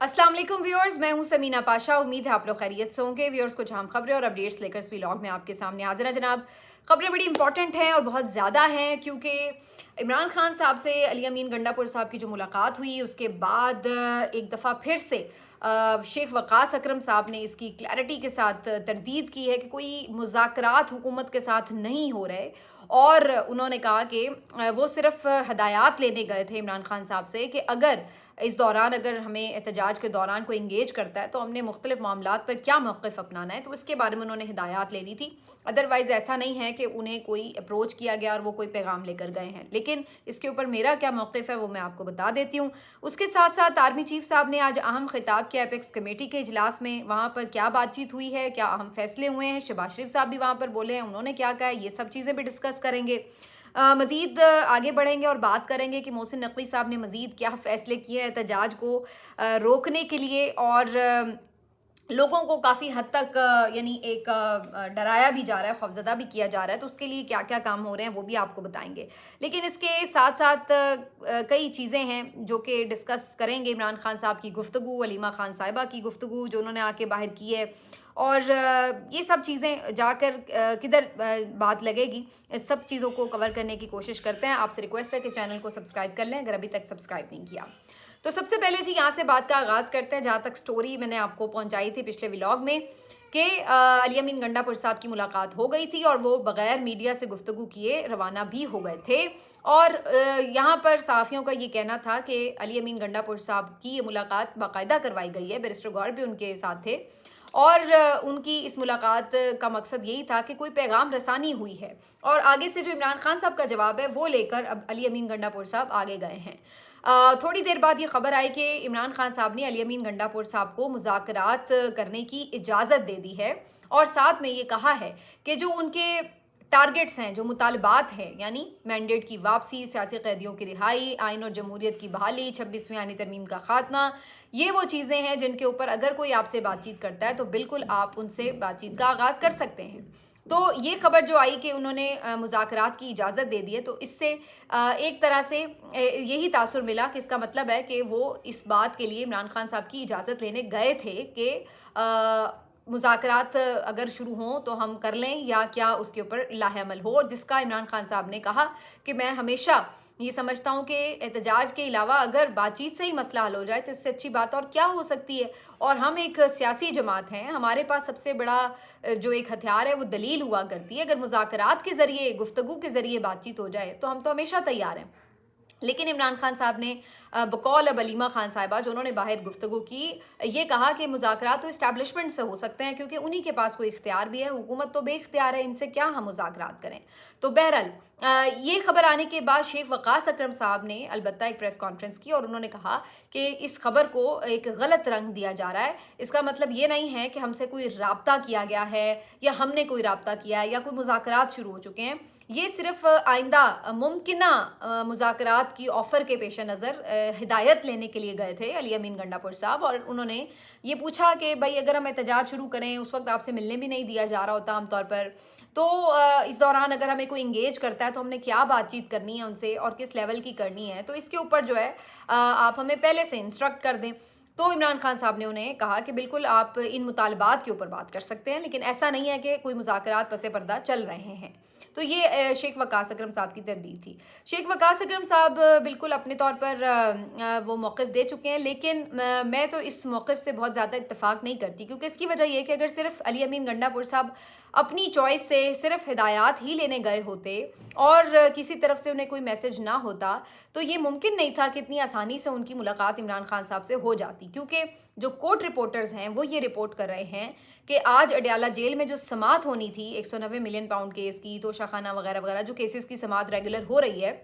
अस्सलाम वालेकुम व्यूअर्स, मैं हूं समीना पाशा। उम्मीद है आप लोग खैरियत से होंगे। व्यूअर्स, कुछ अहम खबरें और अपडेट्स लेकर इस व्लॉग में आपके सामने हाजिर है जनाब। खबरें बड़ी इंपॉर्टेंट हैं और बहुत ज़्यादा हैं क्योंकि इमरान खान साहब से अली अमीन गंडापुर साहब की जो मुलाकात हुई उसके बाद एक दफ़ा फिर से शेख वक़ास अकरम साहब ने इसकी क्लैरिटी के साथ तरदीद की है कि कोई मुज़ाकरात हुकूमत के साथ नहीं हो रहे, और उन्होंने कहा कि वो सिर्फ हदायत लेने गए थे इमरान खान साहब से कि अगर इस दौरान अगर हमें एहतजाज के दौरान कोई इंगेज करता है तो हमने मुख्तलिफ मामलात पर क्या मौक़िफ़ अपनाना है, तो इसके बारे में उन्होंने हिदायत लेनी थी। अदरवाइज़ ऐसा नहीं है कि उन्हें कोई अप्रोच किया गया और वो कोई पैगाम लेकर गए हैं। लेकिन इसके ऊपर मेरा क्या मौक़िफ़ है वो मैं आपको बता देती हूँ। उसके साथ साथ आर्मी चीफ साहब ने आज अहम खिताब किया एपेक्स कमेटी के इजलास में। वहाँ पर क्या बातचीत हुई है, क्या अहम फैसले हुए हैं, शहबाज शरीफ साहब भी वहाँ पर बोले हैं, उन्होंने क्या कहा है, ये सब चीज़ें भी डिस्कस करेंगे। मज़ीद आगे बढ़ेंगे और बात करेंगे कि मोहसिन नकवी साहब ने मज़ीद क्या फ़ैसले किए हैं एहतजाज को रोकने के लिए, और लोगों को काफ़ी हद तक यानी एक डराया भी जा रहा है, खौफज़दा भी किया जा रहा है, तो उसके लिए क्या क्या काम हो रहे हैं वो भी आपको बताएंगे। लेकिन इसके साथ साथ कई चीज़ें हैं जो कि डिस्कस करेंगे। इमरान खान साहब की गुफ्तगू, अलीमा खान साहिबा की गुफ्तगू जो उन्होंने आके बाहर की है, और ये सब चीज़ें जाकर किधर बात लगेगी, इस सब चीज़ों को कवर करने की कोशिश करते हैं। आपसे रिक्वेस्ट है कि चैनल को सब्सक्राइब कर लें अगर अभी तक सब्सक्राइब नहीं किया। तो सबसे पहले जी यहाँ से बात का आगाज़ करते हैं जहाँ तक स्टोरी मैंने आपको पहुँचाई थी पिछले व्लॉग में कि अली अमीन गंडापुर साहब की मुलाकात हो गई थी और वो बग़ैर मीडिया से गुफ्तगू किए रवाना भी हो गए थे। और यहाँ पर सहाफ़ियों का ये कहना था कि अली अमीन गंडापुर साहब की ये मुलाकात बाकायदा करवाई गई है, बैरिस्टर गौहर भी उनके साथ थे, और उनकी इस मुलाकात का मकसद यही था कि कोई पैगाम रसानी हुई है। और आगे से जो इमरान खान साहब का जवाब है वो लेकर अब अली अमीन गंडापुर साहब आगे गए हैं। थोड़ी देर बाद ये खबर आई कि इमरान खान साहब ने अली अमीन गंडापुर साहब को मुज़ाकरात करने की इजाज़त दे दी है, और साथ में ये कहा है कि जो उनके टारगेट्स हैं, जो मुतालबात हैं, यानी मैंडेट की वापसी, सियासी कैदियों की रिहाई, आइन और जमहूरियत की बहाली, 26वीं आईनी तरमीम का खात्मा, ये वो चीज़ें हैं जिनके ऊपर अगर कोई आपसे बातचीत करता है तो बिल्कुल आप उनसे बातचीत का आगाज़ कर सकते हैं। तो ये खबर जो आई कि उन्होंने मुज़ाकरात की इजाज़त दे दी है, तो इससे एक तरह से यही तासुर मिला कि इसका मतलब है कि वो इस बात के लिए इमरान खान साहब की इजाज़त लेने गए थे कि मुज़ाकरात अगर शुरू हों तो हम कर लें या क्या उसके ऊपर लाहेअमल हो। जिसका इमरान खान साहब ने कहा कि मैं हमेशा ये समझता हूँ कि एहतजाज के अलावा अगर बातचीत से ही मसला हल हो जाए तो इससे अच्छी बात और क्या हो सकती है। और हम एक सियासी जमात हैं, हमारे पास सबसे बड़ा जो एक हथियार है वो दलील हुआ करती है। अगर मुज़ाकरात के ज़रिए, गुफ्तगू के ज़रिए बातचीत हो जाए तो हम तो हमेशा तैयार हैं। लेकिन इमरान खान साहब ने बकौल अब अलीमा खान साहिबा जो उन्होंने बाहर गुफ्तगू की, ये कहा कि मुज़ाकरात तो इस्टेब्लिशमेंट से हो सकते हैं क्योंकि उन्हीं के पास कोई इख्तियार भी है, हुकूमत तो बेइख्तियार है, इनसे क्या हम मुज़ाकरात करें। तो बहरहाल ये खबर आने के बाद शेख वक़ास अकरम साहब ने अलबत्ता एक प्रेस कॉन्फ्रेंस की और उन्होंने कहा कि इस खबर को एक गलत रंग दिया जा रहा है। इसका मतलब ये नहीं है कि हमसे कोई राब्ता किया गया है या हमने कोई राब्ता किया है या कोई मुज़ाकरात शुरू हो चुके हैं। ये सिर्फ आइंदा मुमकिना मुज़ाकरात की ऑफ़र के पेश नज़र हिदायत लेने के लिए गए थे अली अमीन गंडापुर साहब, और उन्होंने ये पूछा कि भाई अगर हम एहतजाज शुरू करें, उस वक्त आपसे मिलने भी नहीं दिया जा रहा होता आमतौर पर, तो इस दौरान अगर हमें कोई इंगेज करता है तो हमने क्या बातचीत करनी है उनसे और किस लेवल की करनी है, तो इसके ऊपर जो है आप हमें पहले से इंस्ट्रक्ट कर दें। तो इमरान खान साहब ने उन्हें कहा कि बिल्कुल आप इन मुतालबात के ऊपर बात कर सकते हैं, लेकिन ऐसा नहीं है कि कोई मुज़ाकरात पसे पर्दा चल रहे हैं। तो ये शेख वक़ास अकरम साहब की तरदीद थी। शेख वक़ास अकरम साहब बिल्कुल अपने तौर पर वो मौक़िफ़ दे चुके हैं, लेकिन मैं तो इस मौक़िफ़ से बहुत ज़्यादा इत्तेफ़ाक नहीं करती, क्योंकि इसकी वजह ये है कि अगर सिर्फ अली अमीन गंडापुर साहब अपनी चॉइस से सिर्फ हिदायत ही लेने गए होते और किसी तरफ से उन्हें कोई मैसेज ना होता तो ये मुमकिन नहीं था कि इतनी आसानी से उनकी मुलाकात इमरान खान साहब से हो जाती। क्योंकि जो कोर्ट रिपोर्टर्स हैं वो ये रिपोर्ट कर रहे हैं कि आज अडयाला जेल में जो समात होनी थी 190 मिलियन पाउंड केस की, तोशाखाना वगैरह वगैरह जो केसेस की समात रेगुलर हो रही है,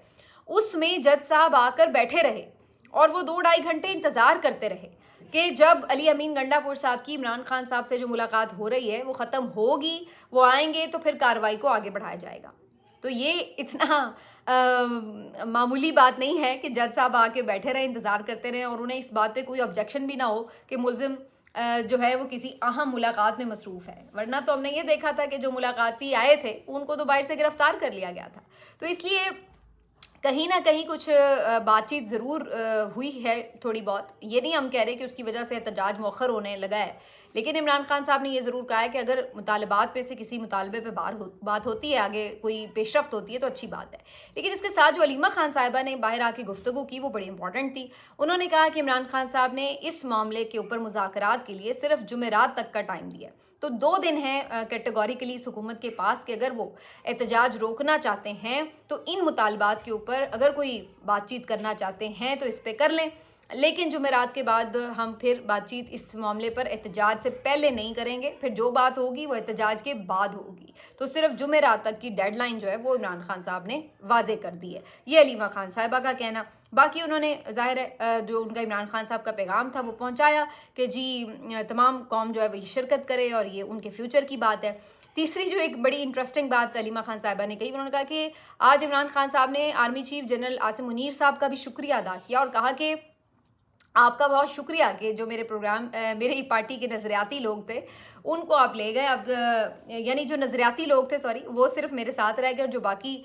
उसमें जज साहब आकर बैठे रहे और वो 2-2.5 घंटे इंतज़ार करते रहे कि जब अली अमीन गंडापुर साहब की इमरान खान साहब से जो मुलाकात हो रही है वो ख़त्म होगी, वो आएंगे तो फिर कार्रवाई को आगे बढ़ाया जाएगा। तो ये इतना मामूली बात नहीं है कि जज साहब आके बैठे रहे, इंतज़ार करते रहें और उन्हें इस बात पे कोई ऑब्जेक्शन भी ना हो कि मुलजिम जो है वो किसी अहम मुलाकात में मसरूफ़ है। वरना तो हमने ये देखा था कि जो मुलाकाती आए थे उनको तो बाहर से गिरफ्तार कर लिया गया था। तो इसलिए कहीं ना कहीं कुछ बातचीत ज़रूर हुई है थोड़ी बहुत, ये नहीं हम कह रहे कि उसकी वजह से एहतजाज मौखर होने लगा है, लेकिन इमरान खान साहब ने ये ज़रूर कहा है कि अगर मुतालबात पे से किसी मुतालबे पे बात होती है, आगे कोई पेशरफ्त होती है तो अच्छी बात है। लेकिन इसके साथ जो अलीमा खान साहिबा ने बाहर आके गुफ्तगू की वो बड़ी इंपॉर्टेंट थी। उन्होंने कहा कि इमरान खान साहब ने इस मामले के ऊपर मुज़ाकरात के लिए सिर्फ जुमेरात तक का टाइम दिया, तो 2 दिन हैं कैटेगोरिकली इस हुकूमत के पास कि अगर वो एहतजाज रोकना चाहते हैं तो इन मुतालबात के ऊपर अगर कोई बातचीत करना चाहते हैं तो इस पर कर लें, लेकिन जुमेरात के बाद हम फिर बातचीत इस मामले पर एहतजाज से पहले नहीं करेंगे, फिर जो बात होगी वो एहतजाज के बाद होगी। तो सिर्फ जुमेरात तक की डेडलाइन जो है वो इमरान खान साहब ने वाजे कर दी है, ये अलीमा खान साहिबा का कहना। बाकी उन्होंने ज़ाहिर है जो उनका इमरान खान साहब का पैगाम था वो पहुंचाया कि जी तमाम कौम जो है वो शिरकत करे और ये उनके फ्यूचर की बात है। तीसरी जो एक बड़ी इंटरेस्टिंग बात अलीमा खान साहिबा ने कही, उन्होंने कहा कि आज इमरान खान साहब ने army chief general Asim Munir साहब का भी शुक्रिया अदा किया और कहा कि आपका बहुत शुक्रिया कि जो मेरे प्रोग्राम मेरी पार्टी के नज़रियाती लोग थे उनको आप ले गए। अब यानी जो नज़रियाती लोग थे वो सिर्फ मेरे साथ रह गए और जो बाकी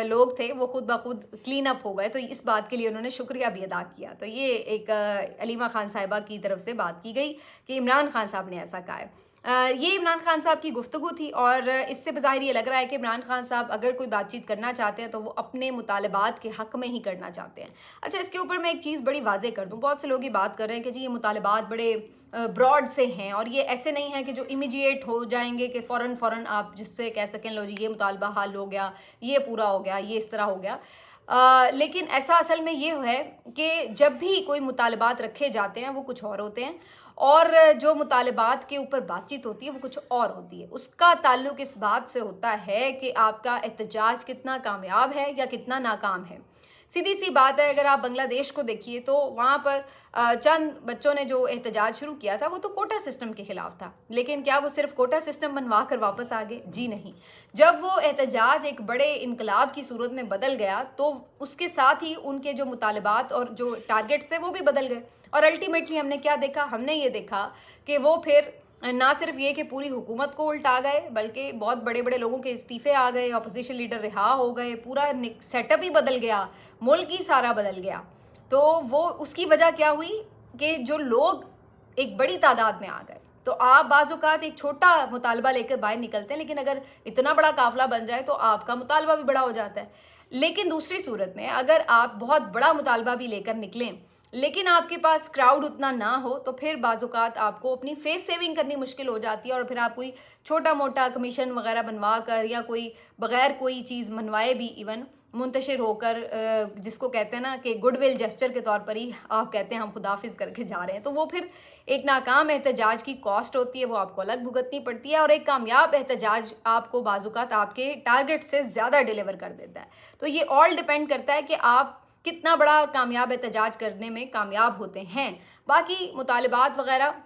लोग थे वो खुद ब खुद क्लीन अप हो गए, तो इस बात के लिए उन्होंने शुक्रिया भी अदा किया। तो ये एक अलीमा खान साहिबा की तरफ से बात की गई कि इमरान खान साहब ने ऐसा कहा है। ये इमरान खान साहब की गुफ्तगू थी और इससे बज़ाहिर ये लग रहा है कि इमरान खान साहब अगर कोई बातचीत करना चाहते हैं तो वो अपने मुतालबात के हक़ में ही करना चाहते हैं। अच्छा, इसके ऊपर मैं एक चीज़ बड़ी वाज़ेह कर दूँ, बहुत से लोग ये बात कर रहे हैं कि जी ये मुतालबात बड़े ब्रॉड से हैं और ये ऐसे नहीं है कि जो इमीडिएट हो जाएंगे कि फ़ौरन आप जिससे कह सकें लो जी ये मुतालबा हल हो गया, ये पूरा हो गया, ये इस तरह हो गया। लेकिन ऐसा असल में ये है कि जब भी कोई मुतालबात रखे जाते हैं वो कुछ और होते हैं और जो मुतालबात के ऊपर बातचीत होती है वो कुछ और होती है। उसका ताल्लुक़ इस बात से होता है कि आपका एहतजाज कितना कामयाब है या कितना नाकाम है। सीधी सी बात है, अगर आप बांग्लादेश को देखिए तो वहाँ पर चंद बच्चों ने जो एहतजाज शुरू किया था वो तो कोटा सिस्टम के ख़िलाफ़ था, लेकिन क्या वो सिर्फ कोटा सिस्टम बनवा कर वापस आ गए? जी नहीं। जब वो एहतजाज एक बड़े इनकलाब की सूरत में बदल गया तो उसके साथ ही उनके जो मुतालबात और जो टारगेट्स थे वो भी बदल गए और अल्टीमेटली हमने क्या देखा? हमने ये देखा कि वो फिर ना सिर्फ ये कि पूरी हुकूमत को उल्टा गए बल्कि बहुत बड़े बड़े लोगों के इस्तीफ़े आ गए, अपोजिशन लीडर रिहा हो गए, पूरा सेटअप ही बदल गया, मुल्क ही सारा बदल गया। तो वो उसकी वजह क्या हुई कि जो लोग एक बड़ी तादाद में आ गए। तो आप बाज़ औक़ात एक छोटा मुतालबा लेकर बाहर निकलते हैं, लेकिन अगर इतना बड़ा काफ़िला बन जाए तो आपका मुतालबा भी बड़ा हो जाता है। लेकिन दूसरी सूरत में अगर आप बहुत बड़ा मुतालबा भी लेकर निकलें लेकिन आपके पास क्राउड उतना ना हो तो फिर बाज़ औक़ात आपको अपनी फेस सेविंग करनी मुश्किल हो जाती है और फिर आप कोई छोटा मोटा कमीशन वगैरह बनवा कर या कोई बग़ैर कोई चीज़ मनवाए भी इवन मुंतशिर होकर जिसको कहते हैं ना कि गुडविल जेस्चर के तौर पर ही आप कहते हैं हम खुदाफिज करके जा रहे हैं, तो वो फिर एक नाकाम एहतजाज की कॉस्ट होती है, वो आपको अलग भुगतनी पड़ती है और एक कामयाब एहतजाज आपको बाज़ औक़ात आपके टारगेट से ज़्यादा डिलीवर कर देता है। तो ये ऑल डिपेंड करता है कि आप कितना बड़ा कामयाब एहतजाज करने में कामयाब होते हैं। बाकी मुतालबात वगैरह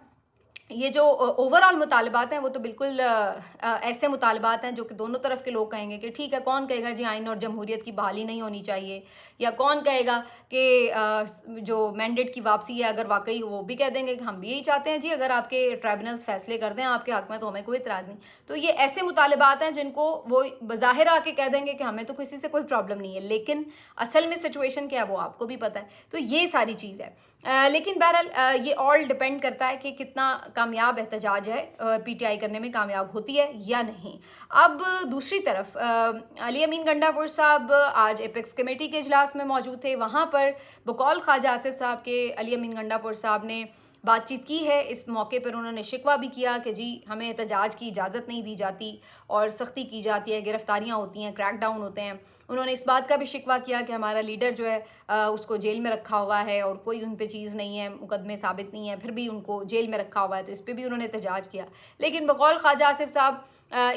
ये जो ओवरऑल मुतालबात हैं वो तो बिल्कुल ऐसे मुतालबात हैं जो कि दोनों तरफ के लोग कहेंगे कि ठीक है, कौन कहेगा जी आइन और जमहूरियत की बहाली नहीं होनी चाहिए, या कौन कहेगा कि जो मैंडेट की वापसी है अगर वाकई वो भी कह देंगे कि हम भी यही चाहते हैं जी, अगर आपके ट्राइब्यूनल्स फैसले कर दें आपके हक़ में तो हमें कोई इतराज़ नहीं। तो ये ऐसे मुतालबात हैं जिनको वो बज़ाहिर आके कह देंगे कि हमें तो किसी से कोई प्रॉब्लम नहीं है, लेकिन असल में सिचुएशन क्या है वो आपको भी पता है। तो ये सारी चीज़ है। लेकिन बहरहाल ये ऑल डिपेंड करता है कि कितना कामयाब एहतजाज है, पीटीआई करने में कामयाब होती है या नहीं। अब दूसरी तरफ अली अमीन गंडापुर साहब आज एपेक्स कमेटी के इजलास में मौजूद थे, वहाँ पर बकौल ख्वाजा आसिफ साहब के अली अमीन गंडापुर साहब ने बातचीत की है। इस मौके पर उन्होंने शिकवा भी किया कि जी हमें एहतजाज की इजाज़त नहीं दी जाती और सख्ती की जाती है, गिरफ्तारियां होती हैं, क्रैक डाउन होते हैं। उन्होंने इस बात का भी शिकवा किया कि हमारा लीडर जो है उसको जेल में रखा हुआ है और कोई उन पे चीज़ नहीं है, मुकदमे साबित नहीं है, फिर भी उनको जेल में रखा हुआ है, तो इस पर भी उन्होंने एहतजाज किया। लेकिन बकौल ख्वाजा आसिफ साहब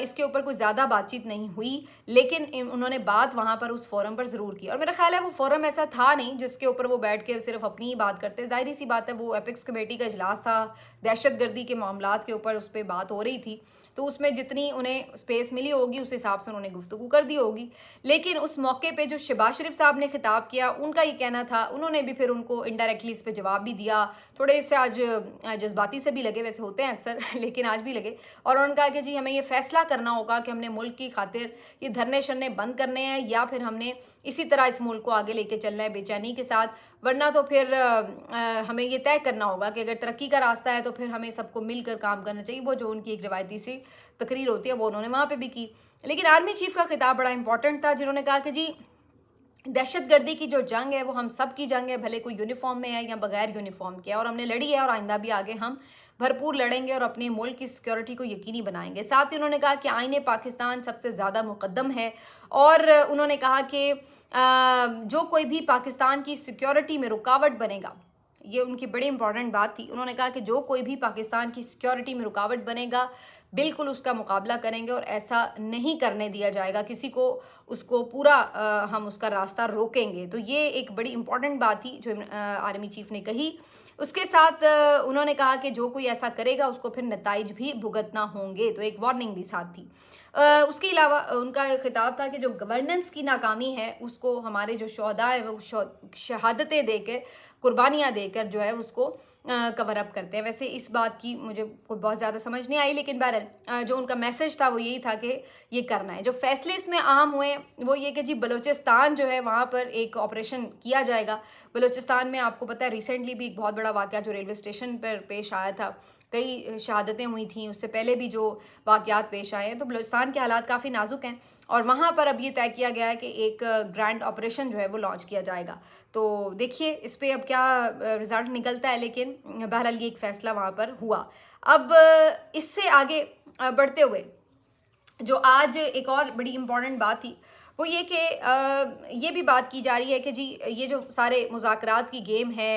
इसके ऊपर कोई ज़्यादा बातचीत नहीं हुई, लेकिन उन्होंने बात वहाँ पर उस फोरम पर ज़रूर की और मेरा ख्याल है वो फोरम ऐसा था नहीं जिसके ऊपर वो बैठ के सिर्फ अपनी ही बात करते। ज़ाहिर सी बात है वो एपेक्स कमेटी कमेटी का इजलास था, दहशत गर्दी के मामलात के ऊपर उस पर बात हो रही थी, तो उसमें जितनी उन्हें स्पेस मिली होगी उस हिसाब से उन्होंने गुफ्तगू कर दी होगी। लेकिन उस मौके पे जो शहबाज शरीफ साहब ने खिताब किया, उनका ये कहना था, उन्होंने भी फिर उनको इनडायरेक्टली इस पर जवाब भी दिया, थोड़े से आज जज्बाती से भी लगे, वैसे होते हैं अक्सर लेकिन आज भी लगे, और उन्होंने कहा कि जी हमें ये फैसला करना होगा कि हमने मुल्क की खातिर ये धरने शरने बंद करने हैं या फिर हमने इसी तरह इस मुल्क को आगे लेके चलना है बेचैनी के साथ, वरना तो फिर हमें ये तय करना होगा कि अगर तरक्की का रास्ता है तो फिर हमें सबको मिलकर काम करना चाहिए। वो जो उनकी एक रिवायती सी तकरीर होती है वो उन्होंने वहाँ पे भी की। लेकिन आर्मी चीफ का खिताब बड़ा इंपॉर्टेंट था, जिन्होंने कहा कि जी दहशत गर्दी की जो जंग है वो हम सब की जंग है, भले कोई यूनिफॉर्म में है या बगैर यूनिफॉर्म के, और हमने लड़ी है और आइंदा भी आगे हम भरपूर लड़ेंगे और अपने मुल्क की सिक्योरिटी को यकीनी बनाएंगे। साथ ही उन्होंने कहा कि आईने पाकिस्तान सबसे ज़्यादा मुकद्दम है, और उन्होंने कहा कि जो कोई भी पाकिस्तान की सिक्योरिटी में रुकावट बनेगा, ये उनकी बड़ी इंपॉर्टेंट बात थी। उन्होंने कहा कि जो कोई भी पाकिस्तान की सिक्योरिटी में रुकावट बनेगा बिल्कुल उसका मुकाबला करेंगे और ऐसा नहीं करने दिया जाएगा किसी को, उसको पूरा हम उसका रास्ता रोकेंगे। तो ये एक बड़ी इंपॉर्टेंट बात थी जो आर्मी चीफ ने कही। उसके साथ उन्होंने कहा कि जो कोई ऐसा करेगा उसको फिर नताइज भी भुगतना होंगे, तो एक वार्निंग भी साथ थी। उसके अलावा उनका खिताब था कि जो गवर्नेंस की नाकामी है उसको हमारे जो शहदा है वो शहादतें देकर, कुर्बानियाँ देकर जो है उसको कवर अप करते हैं। वैसे इस बात की मुझे कोई बहुत ज़्यादा समझ नहीं आई, लेकिन बहरहाल जो उनका मैसेज था वो यही था कि ये करना है। जो फैसले इसमें अहम हुए वो ये कि जी बलूचिस्तान जो है वहाँ पर एक ऑपरेशन किया जाएगा। बलूचिस्तान में आपको पता है रिसेंटली भी एक बहुत बड़ा वाक़या जो रेलवे स्टेशन पर पेश आया था, कई शहादतें हुई थी, उससे पहले भी जो वाक़यात पेश आए हैं, तो बलूचिस्तान के हालात काफ़ी नाजुक हैं और वहाँ पर अब ये तय किया गया है कि एक ग्रैंड ऑपरेशन जो है वो लॉन्च किया जाएगा। तो देखिए इस पर अब क्या रिज़ल्ट निकलता है, लेकिन बहरहाल ये एक फ़ैसला वहाँ पर हुआ। अब इससे आगे बढ़ते हुए जो आज एक और बड़ी इम्पॉर्टेंट बात थी वो ये कि ये भी बात की जा रही है कि जी ये जो सारे मुज़ाकरात की गेम है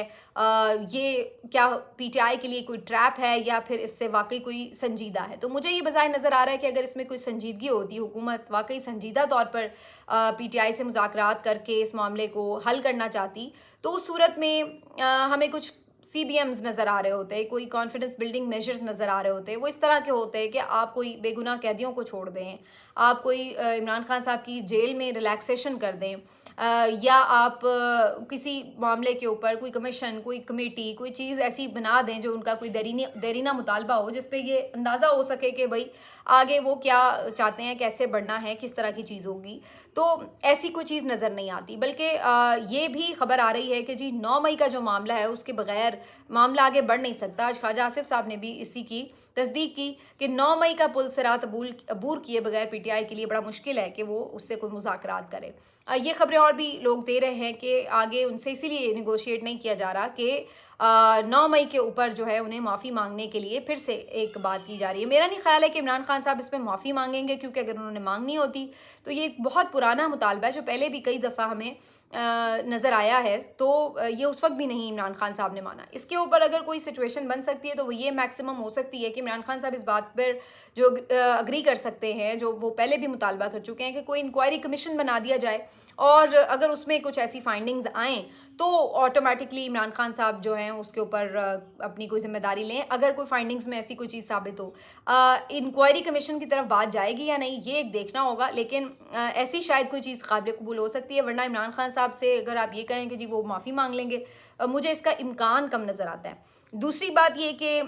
ये क्या पीटीआई के लिए कोई ट्रैप है या फिर इससे वाकई कोई संजीदा है। तो मुझे ये बज़ाहिर नज़र आ रहा है कि अगर इसमें कोई संजीदगी होती, हुकूमत वाकई संजीदा तौर पर पीटीआई से मुज़ाकरात करके इस मामले को हल करना चाहती, तो उस सूरत में हमें कुछ CBMs नज़र आ रहे होते हैं, कोई कॉन्फिडेंस बिल्डिंग मेजर्स नज़र आ रहे होते हैं। वो इस तरह के होते हैं कि आप कोई बेगुनाह कैदियों को छोड़ दें, आप कोई इमरान खान साहब की जेल में रिलैक्सेशन कर दें, या आप किसी मामले के ऊपर कोई कमीशन, कोई कमेटी, कोई चीज़ ऐसी बना दें जो उनका कोई देरीना मुतालबा हो, जिस पे ये अंदाज़ा हो सके कि भाई आगे वो क्या चाहते हैं, कैसे बढ़ना है, किस तरह की चीज़ होगी। तो ऐसी कोई चीज़ नज़र नहीं आती, बल्कि ये भी खबर आ रही है कि जी 9 मई का जो मामला है उसके बगैर मामला आगे बढ़ नहीं सकता। आज ख्वाजा आसिफ साहब ने भी इसी की तस्दीक की कि 9 मई का पुल सिरात अबूर किए बगैर पीटीआई के लिए बड़ा मुश्किल है कि वो उससे कोई मुज़ाकरात करे। ये खबरें और भी लोग दे रहे हैं कि आगे उनसे इसीलिए निगोशिएट नहीं किया जा रहा कि 9 मई के ऊपर जो है उन्हें माफ़ी मांगने के लिए फिर से एक बात की जा रही है। मेरा नहीं ख्याल है कि इमरान खान साहब इस पर माफ़ी मांगेंगे, क्योंकि अगर उन्होंने मांगनी होती तो ये एक बहुत पुराना मुतालबा है जो पहले भी कई दफ़ा हमें नज़र आया है, तो ये उस वक्त भी नहीं इमरान खान साहब ने माना। इसके ऊपर अगर कोई सिचुएशन बन सकती है तो वो ये मैक्सिमम हो सकती है कि इमरान खान साहब इस बात पर जो अग्री कर सकते हैं, जो वो पहले भी मुतालबा कर चुके हैं, कि कोई इंक्वायरी कमीशन बना दिया जाए और अगर उसमें कुछ ऐसी फाइंडिंग्स आएँ तो ऑटोमेटिकली इमरान खान साहब जो हैं उसके ऊपर अपनी कोई जिम्मेदारी लें। अगर कोई फाइंडिंग्स में ऐसी कोई चीज़ साबित हो, इंक्वायरी कमीशन की तरफ बात जाएगी या नहीं ये एक देखना होगा, लेकिन ऐसी शायद कोई चीज़ काबिल कबूल हो सकती है। वरना इमरान खान साहब से अगर आप ये कहें कि जी वो माफ़ी मांग लेंगे, मुझे इसका इम्कान कम नज़र आता है। दूसरी बात ये कि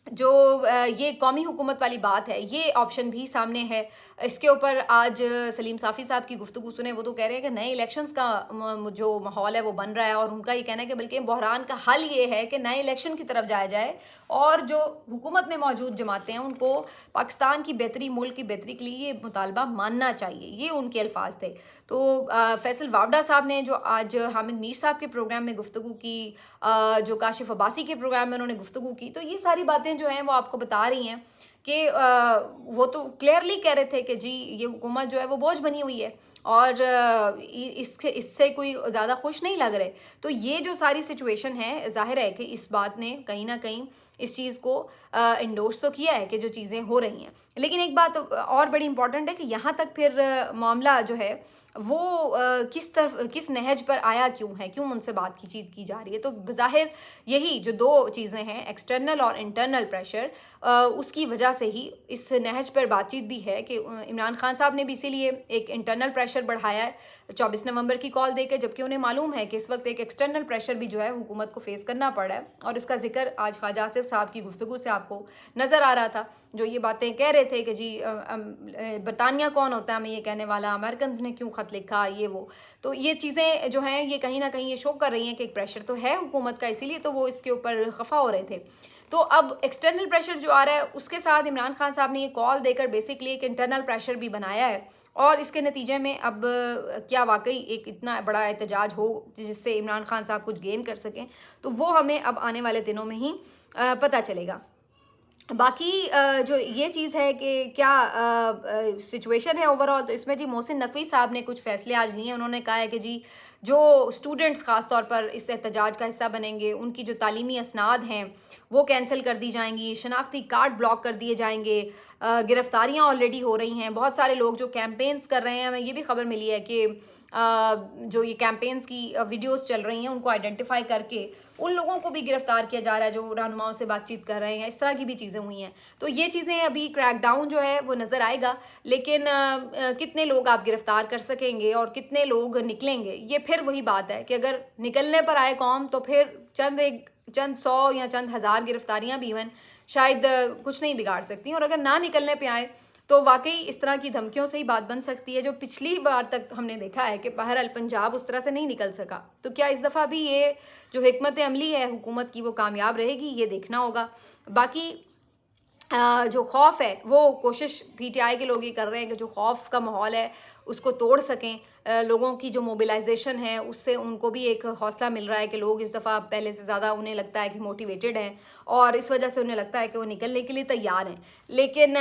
जो ये कौमी हुकूमत वाली बात है, ये ऑप्शन भी सामने है। इसके ऊपर आज सलीम साफ़ी साहब की गुफ्तगू सुने, वो तो कह रहे हैं कि नए इलेक्शंस का जो माहौल है वो बन रहा है, और उनका ये कहना है कि बल्कि बहरान का हल ये है कि नए इलेक्शन की तरफ जाया जाए और जो हुकूमत में मौजूद जमातें हैं उनको पाकिस्तान की बेहतरी, मुल्क की बेहतरी के लिए ये मुतालबा मानना चाहिए। ये उनके अल्फाज थे। तो फैसल वावडा साहब ने जो आज हामिद मीर साहब के प्रोग्राम में गुफ्तगू की, जो काशिफ अब्बासी के प्रोग्राम में उन्होंने गुफ्तगू की, तो ये सारी बातें जो हैं वो आपको बता रही हैं کہ وہ تو کلیئرلی کہہ رہے تھے کہ جی یہ حکومت جو ہے وہ بوجھ بنی ہوئی ہے اور اس سے کوئی زیادہ خوش نہیں لگ رہے. تو یہ جو ساری سچویشن ہے ظاہر ہے کہ اس بات نے کہیں نہ کہیں اس چیز کو انڈورس تو کیا ہے کہ جو چیزیں ہو رہی ہیں. لیکن ایک بات اور بڑی امپورٹنٹ ہے کہ یہاں تک پھر معاملہ جو ہے وہ کس نہج پر آیا کیوں من سے بات کی جا رہی ہے. تو بظاہر یہی جو دو چیزیں ہیں ایکسٹرنل اور انٹرنل پریشر اس کی وجہ سے ہی اس نہج پر بات چیت بھی ہے کہ عمران خان صاحب نے بھی اسی لیے ایک انٹرنل پریشر بڑھایا ہے 24 نومبر کی کال دے کے, جبکہ انہیں معلوم ہے کہ اس وقت ایک ایکسٹرنل پریشر بھی جو ہے حکومت کو فیس کرنا پڑ رہا ہے. اور اس کا ذکر آج خواجہ آصف صاحب کی گفتگو سے آپ کو نظر آ رہا تھا, جو یہ باتیں کہہ رہے تھے کہ جی برطانیہ کون ہوتا ہے ہمیں یہ کہنے والا, امریکنز نے کیوں خط لکھا, یہ وہ. تو یہ چیزیں جو ہیں یہ کہیں نہ کہیں یہ شو کر رہی ہیں کہ ایک پریشر تو ہے حکومت کا, اسی لیے تو وہ اس کے اوپر خفا ہو رہے تھے. تو اب ایکسٹرنل پریشر جو آ رہا ہے اس کے ساتھ عمران خان صاحب نے یہ کال دے کر بیسکلی ایک انٹرنل پریشر بھی بنایا ہے, اور اس کے نتیجے میں اب کیا واقعی ایک اتنا بڑا احتجاج ہو جس سے عمران خان صاحب کچھ گین کر سکیں, تو وہ ہمیں اب آنے والے دنوں میں ہی پتہ چلے گا. باقی جو یہ چیز ہے کہ کیا سچویشن ہے اوور آل, تو اس میں جی محسن نقوی صاحب نے کچھ فیصلے آج لیے ہیں. انہوں نے کہا ہے کہ جی جو اسٹوڈنٹس خاص طور پر اس احتجاج کا حصہ بنیں گے ان کی جو تعلیمی اسناد ہیں وہ کینسل کر دی جائیں گی, شناختی کارڈ بلاک کر دیے جائیں گے, گرفتاریاں آلریڈی ہو رہی ہیں. بہت سارے لوگ جو کیمپینز کر رہے ہیں, ہمیں یہ بھی خبر ملی ہے کہ جو یہ کیمپینز کی ویڈیوز چل رہی ہیں ان کو آئیڈینٹیفائی کر کے ان لوگوں کو بھی گرفتار کیا جا رہا ہے جو رہنماؤں سے بات چیت کر رہے ہیں. اس طرح کی بھی چیزیں ہوئی ہیں. تو یہ چیزیں ابھی کریک ڈاؤن جو ہے وہ نظر آئے گا, لیکن کتنے لوگ آپ گرفتار کر سکیں گے اور کتنے لوگ نکلیں گے, یہ پھر وہی بات ہے کہ اگر نکلنے پر آئے قوم تو پھر چند سو یا چند ہزار گرفتاریاں بھی ایون شاید کچھ نہیں بگاڑ سکتی, اور اگر نہ نکلنے پہ آئے تو واقعی اس طرح کی دھمکیوں سے ہی بات بن سکتی ہے جو پچھلی بار تک ہم نے دیکھا ہے کہ بہرحال پنجاب اس طرح سے نہیں نکل سکا. تو کیا اس دفعہ بھی یہ جو حکمت عملی ہے حکومت کی وہ کامیاب رہے گی, یہ دیکھنا ہوگا. باقی جو خوف ہے وہ کوشش پی ٹی آئی کے لوگ یہ کر رہے ہیں کہ جو خوف کا ماحول ہے اس کو توڑ سکیں. لوگوں کی جو موبلائزیشن ہے اس سے ان کو بھی ایک حوصلہ مل رہا ہے کہ لوگ اس دفعہ پہلے سے زیادہ انہیں لگتا ہے کہ موٹیویٹڈ ہیں, اور اس وجہ سے انہیں لگتا ہے کہ وہ نکلنے کے لیے تیار ہیں. لیکن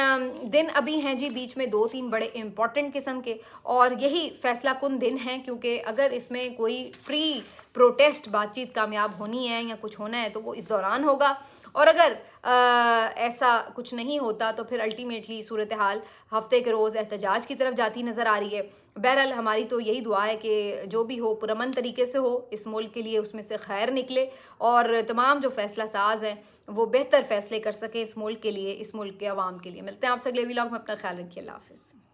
دن ابھی ہیں جی بیچ میں 2-3 بڑے امپورٹنٹ قسم کے, اور یہی فیصلہ کن دن ہیں, کیونکہ اگر اس میں کوئی پری پروٹیسٹ بات چیت کامیاب ہونی ہے یا کچھ ہونا ہے تو وہ اس دوران ہوگا, اور اگر ایسا کچھ نہیں ہوتا تو پھر الٹیمیٹلی صورتحال ہفتے کے روز احتجاج کی طرف جاتی نظر آ رہی ہے. بہرحال ہماری تو یہی دعا ہے کہ جو بھی ہو پرامن طریقے سے ہو, اس ملک کے لیے اس میں سے خیر نکلے, اور تمام جو فیصلہ ساز ہیں وہ بہتر فیصلے کر سکیں اس ملک کے لیے, اس ملک کے عوام کے لیے. ملتے ہیں آپ سے اگلے ولاگ میں, اپنا خیال رکھیے, اللہ حافظ.